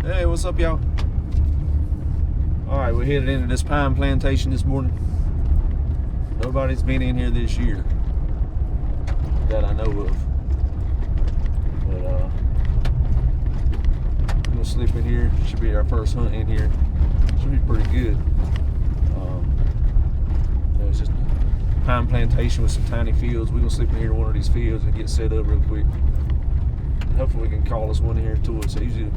Hey, what's up, y'all? All right, we're headed into this pine plantation this morning. Nobody's been in here this year that I know of. But we're gonna sleep in here. Should be our first hunt in here. Should be pretty good. It's just a pine plantation with some tiny fields. We're gonna sleep in here in one of these fields and get set up real quick. Hopefully we can call us one here to us. They usually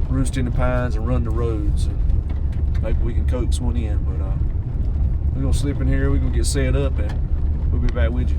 roost in the pines and run the roads. And maybe we can coax one in. But we're gonna sleep in here. We're gonna get set up and we'll be back with you.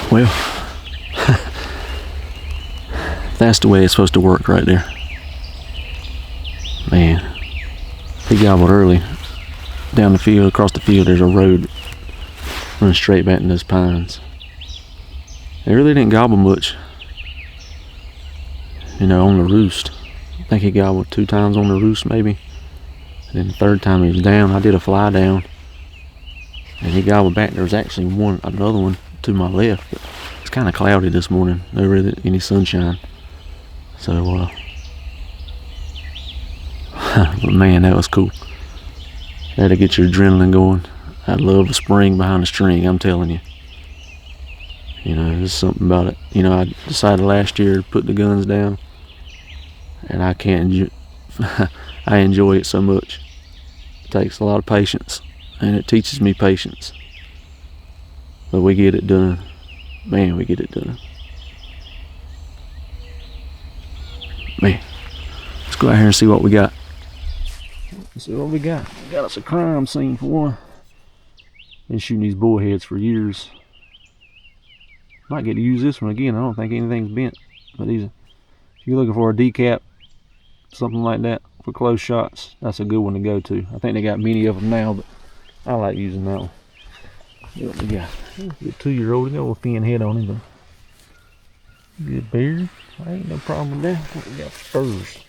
Well, That's the way it's supposed to work right there. Man, he gobbled early. Down the field, across the field, there's a road running straight back in those pines. They really didn't gobble much, you know, on the roost. I think he gobbled 2 times on the roost maybe. And then the 3rd time he was down, I did a fly down. And he gobbled back. There was actually another one to my left. But it's kind of cloudy this morning. No really any sunshine. So, but man, that was cool. That'll get your adrenaline going. I love the spring behind the string, I'm telling you. You know, there's something about it. You know, I decided last year to put the guns down, and I can't. I enjoy it so much. It takes a lot of patience, and it teaches me patience. But we get it done. Man, we get it done. Man, let's go out here and see what we got. Let's see what we got. We got us a crime scene for one. Been shooting these bullheads for years. Might get to use this one again. I don't think anything's bent. But these, if you're looking for a decap, something like that for close shots, that's a good one to go to. I think they got many of them now, but I like using that one. What we got? A 2-year-old. Got a little thin head on him, but good beard. Ain't no problem with that. What we got? Spurs.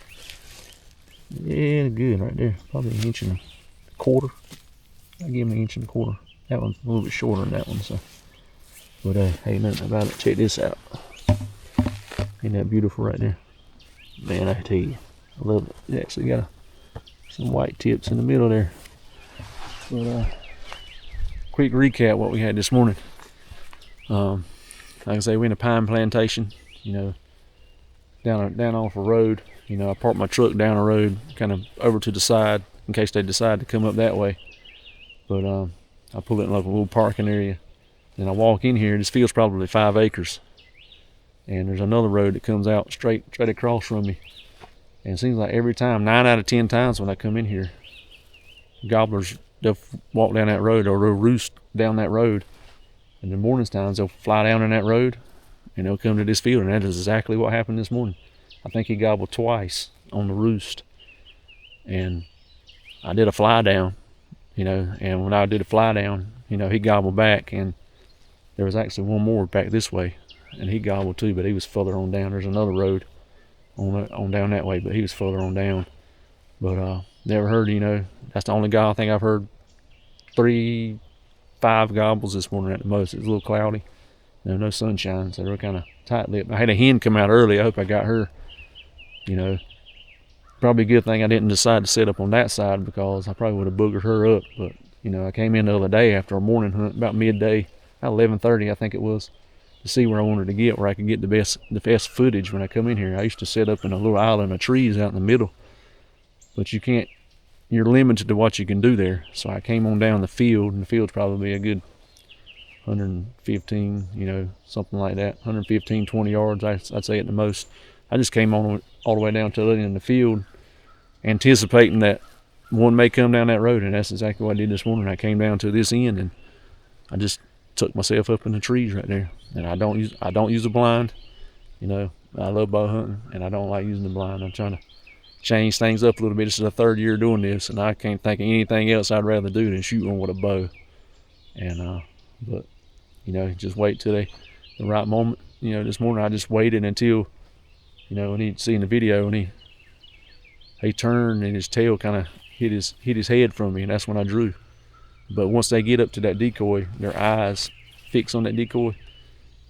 Yeah, good right there. Probably 1 1/4 inches. I give him 1 1/4 inches. That one's a little bit shorter than that one, so. But hey, nothing about it. Check this out. Ain't that beautiful right there? Man, I tell you, I love it. It actually got some white tips in the middle there. But quick recap what we had this morning. Like I say, we're in a pine plantation. You know, down off a road. You know, I parked my truck down a road, kind of over to the side in case they decide to come up that way. But I pull it in like a little parking area. And I walk in here. This field's probably 5 acres. And there's another road that comes out straight across from me. And it seems like every time, 9 out of 10 times when I come in here, gobblers, they'll walk down that road or they'll roost down that road. And in the morning times, they'll fly down in that road and they'll come to this field. And that is exactly what happened this morning. I think he gobbled twice on the roost. And I did a fly down, you know, and when I did a fly down, you know, he gobbled back, and there was actually one more back this way, and he gobbled too, but he was further on down. There's another road on down that way, but he was further on down. But never heard, you know, that's the only guy I think I've heard 3-5 gobbles this morning at the most. It was a little cloudy, you know, no sunshine, so they were kind of tight-lipped. I had a hen come out early. I hope I got her. You know, probably a good thing I didn't decide to set up on that side, because I probably would have boogered her up. But you know, I came in the other day after a morning hunt about midday, about 11:30 I think it was, to see where I wanted to get, where I could get the best footage when I come in here. I used to set up in a little island of trees out in the middle, but you can't, you're limited to what you can do there. So I came on down the field, and the field's probably a good 115, you know, something like that, 115, 20 yards, I'd say at the most. I just came on all the way down to the end of the field, anticipating that one may come down that road, and that's exactly what I did this morning. I came down to this end, and I just took myself up in the trees right there. And I don't use a blind. You know, I love bow hunting, and I don't like using the blind. I'm trying to change things up a little bit. This is the 3rd year doing this, and I can't think of anything else I'd rather do than shoot one with a bow. And but you know, just wait till the right moment. You know, this morning I just waited until, you know, when he'd seen the video, and he turned and his tail kind of hit his head from me, and that's when I drew. But once they get up to that decoy, their eyes fix on that decoy,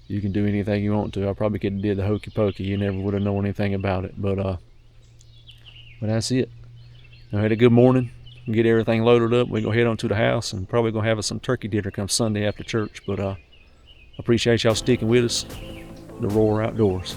you can do anything you want to. I probably could have did the hokey pokey. You never would have known anything about it. But that's it. I had a good morning. Get everything loaded up. We're going to head on to the house, and probably going to have us some turkey dinner come Sunday after church. But I appreciate y'all sticking with us. The Roar Outdoors.